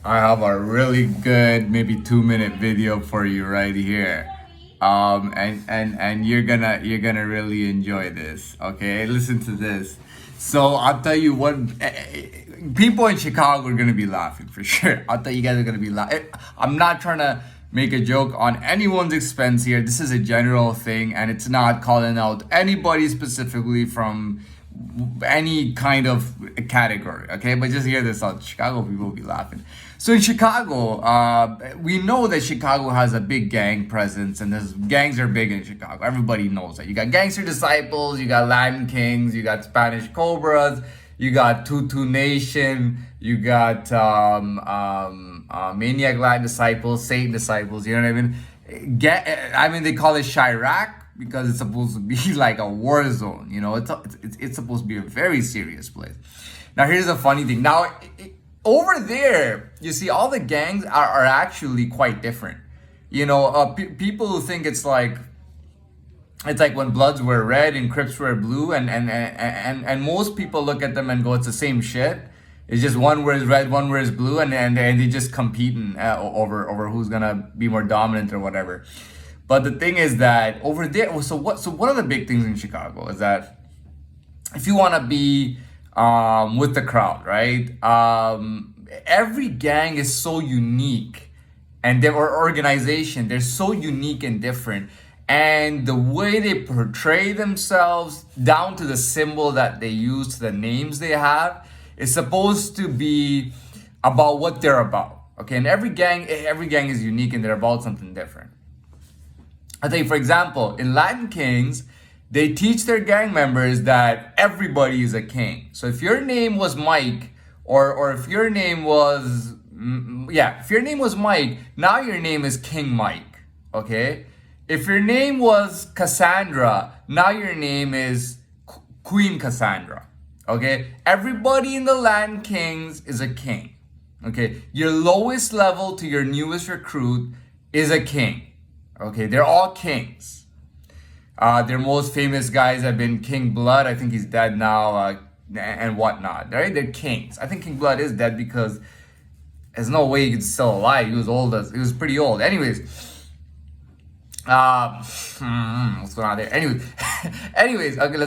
I have a really good, maybe 2 minute video for you right here. And you're gonna really enjoy this. Okay, listen to this. So I'll tell you what, people in Chicago are gonna be laughing for sure. I'll tell you guys are gonna be laughing. I'm not trying to make a joke on anyone's expense here. This is a general thing, and it's not calling out anybody specifically from any kind of category, okay? But just hear this out. Chicago people will be laughing. So in Chicago, we know that Chicago has a big gang presence, and there's gangs are big in Chicago. Everybody knows that. You got Gangster Disciples, you got Latin Kings, you got Spanish Cobras, you got Tutu Nation, you got Maniac Latin Disciples, Satan Disciples. You know what I mean? They call it Chirac because it's supposed to be like a war zone. You know, it's supposed to be a very serious place. Now, here's the funny thing. Now, over there, you see, all the gangs are actually quite different. You know, people who think it's like when Bloods were red and Crips were blue, and most people look at them and go, it's the same shit. It's just one wears red, one wears blue, and they just competing over who's gonna be more dominant or whatever. But the thing is that over there, so one of the big things in Chicago is that if you want to be with the crowd, right? Every gang is so unique, and their organization, they're so unique and different. And the way they portray themselves, down to the symbol that they use, to the names they have, is supposed to be about what they're about. Okay, and every gang is unique, and they're about something different. I think, for example, in Latin Kings, they teach their gang members that everybody is a king. So if your name was Mike, or if your name was, if your name was Mike, now your name is King Mike, okay? If your name was Cassandra, now your name is Queen Cassandra, okay? Everybody in the Latin Kings is a king, okay? Your lowest level to your newest recruit is a king. Okay, they're all kings. Their most famous guys have been King Blood. I think he's dead now, and whatnot. Right? They're kings. I think King Blood is dead because there's no way he could still alive. He was pretty old. Anyways, what's going on there? Anyways, okay,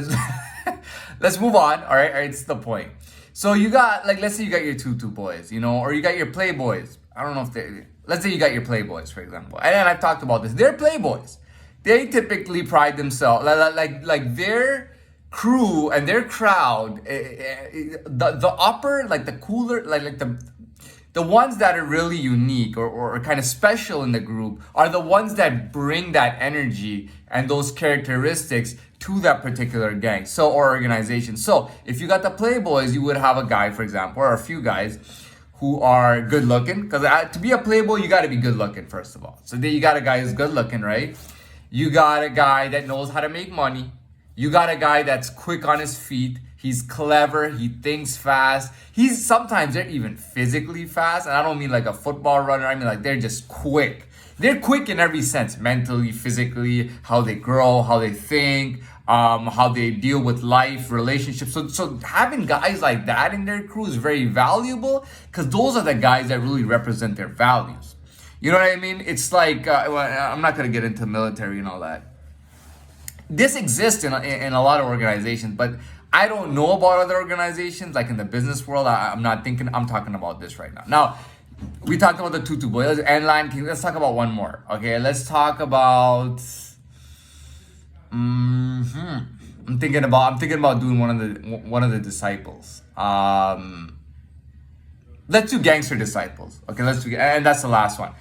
let's move on. All right, it's the point. So you got, like, let's say you got your Tutu boys, you know, or you got your Playboys. I don't know if let's say you got your Playboys, for example. And I've talked about this. They're Playboys. They typically pride themselves, like their crew and their crowd, the upper, like the cooler, like the ones that are really unique or kind of special in the group are the ones that bring that energy and those characteristics to that particular gang, or organization. So if you got the Playboys, you would have a guy, for example, or a few guys who are good looking, because to be a Playboy, you got to be good looking, first of all. So then you got a guy who's good looking, right? You got a guy that knows how to make money. You got a guy that's quick on his feet. He's clever. He thinks fast. Sometimes they're even physically fast. And I don't mean like a football runner. I mean like they're just quick. They're quick in every sense, mentally, physically, how they grow, how they think, how they deal with life, relationships. So having guys like that in their crew is very valuable, because those are the guys that really represent their values. You know what I mean? It's like, I'm not going to get into military and all that. This exists in a lot of organizations, but I don't know about other organizations, like in the business world. I'm talking about this right now. Now, we talked about the Tutu Boys and Lion King. Let's talk about one more. Okay, let's talk about. I'm thinking about doing one of the disciples. Let's do Gangster Disciples. Okay, and that's the last one.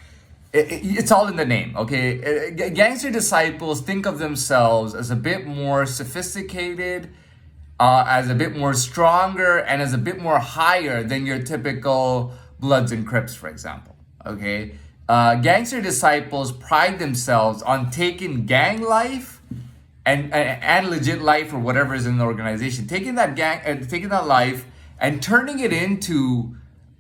It's all in the name, okay? Gangster Disciples think of themselves as a bit more sophisticated, as a bit more stronger, and as a bit more higher than your typical Bloods and Crips, for example, okay? Gangster Disciples pride themselves on taking gang life and legit life, or whatever is in the organization, taking that life and turning it into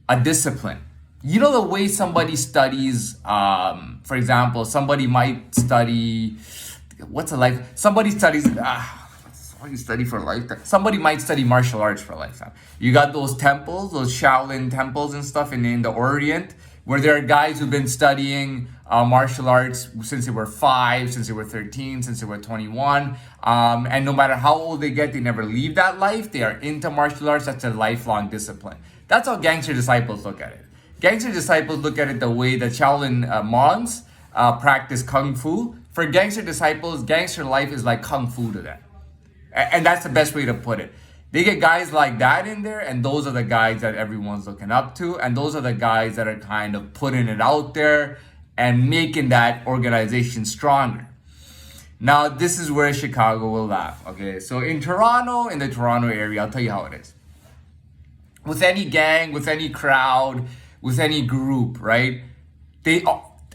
a discipline. You know, the way somebody studies, for example, somebody might study, somebody studies, Oh, you study for a lifetime. Somebody might study martial arts for a lifetime. You got those temples, those Shaolin temples and stuff in the Orient, where there are guys who've been studying martial arts since they were 5, since they were 13, since they were 21. And no matter how old they get, they never leave that life. They are into martial arts. That's a lifelong discipline. That's how gangster disciples look at it. Gangster disciples look at it the way that Shaolin monks practice Kung Fu. For gangster disciples, gangster life is like Kung Fu to them. And that's the best way to put it. They get guys like that in there, and those are the guys that everyone's looking up to, and those are the guys that are kind of putting it out there and making that organization stronger. Now, this is where Chicago will laugh, okay? So in Toronto, in the Toronto area, I'll tell you how it is. With any gang, with any crowd, with any group, right?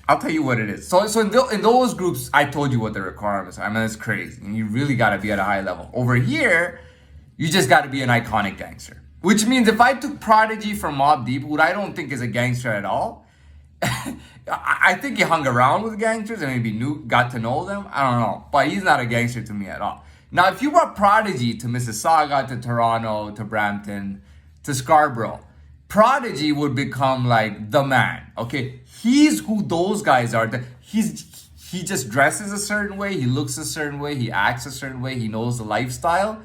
I'll tell you what it is. So in those groups, I told you what the requirements are. I mean, it's crazy. And you really got to be at a high level. Over here, you just got to be an iconic gangster. Which means if I took Prodigy from Mobb Deep, who I don't think is a gangster at all, I think he hung around with gangsters and maybe got to know them. I don't know. But he's not a gangster to me at all. Now, if you brought Prodigy to Mississauga, to Toronto, to Brampton, to Scarborough, Prodigy would become like the man, okay? He's who those guys are. He just dresses a certain way, he looks a certain way, he acts a certain way, he knows the lifestyle.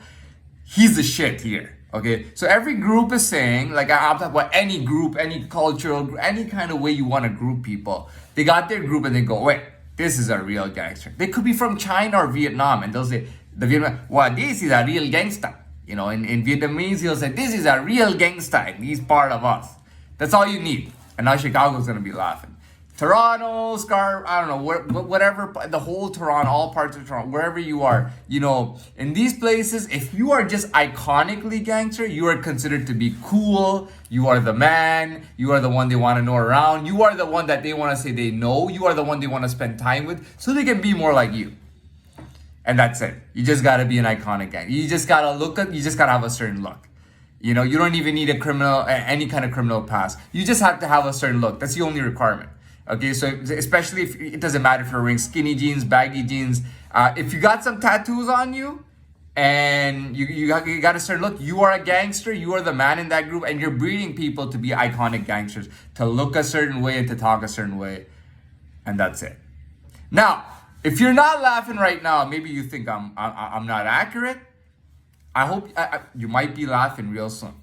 He's the shit here, okay? So every group is saying, like I'm talking about any group, any cultural, any kind of way you want to group people. They got their group and they go, wait, this is a real gangster. They could be from China or Vietnam and they'll say, the Vietnam, well, this is a real gangster. You know, in Vietnamese, he'll say, this is a real gangster and he's part of us. That's all you need. And now Chicago's going to be laughing. Toronto, I don't know, whatever, the whole Toronto, all parts of Toronto, wherever you are, you know, in these places, if you are just iconically gangster, you are considered to be cool. You are the man. You are the one they want to know around. You are the one that they want to say they know. You are the one they want to spend time with so they can be more like you. And that's it. You just got to be an iconic gang. You just got to you just got to have a certain look. You know, you don't even need any kind of criminal past. You just have to have a certain look. That's the only requirement. Okay, so especially if it doesn't matter if you're wearing skinny jeans, baggy jeans. If you got some tattoos on you and you got a certain look, you are a gangster. You are the man in that group and you're breeding people to be iconic gangsters, to look a certain way and to talk a certain way. And that's it. Now, if you're not laughing right now, maybe you think I'm not accurate. I hope you might be laughing real soon.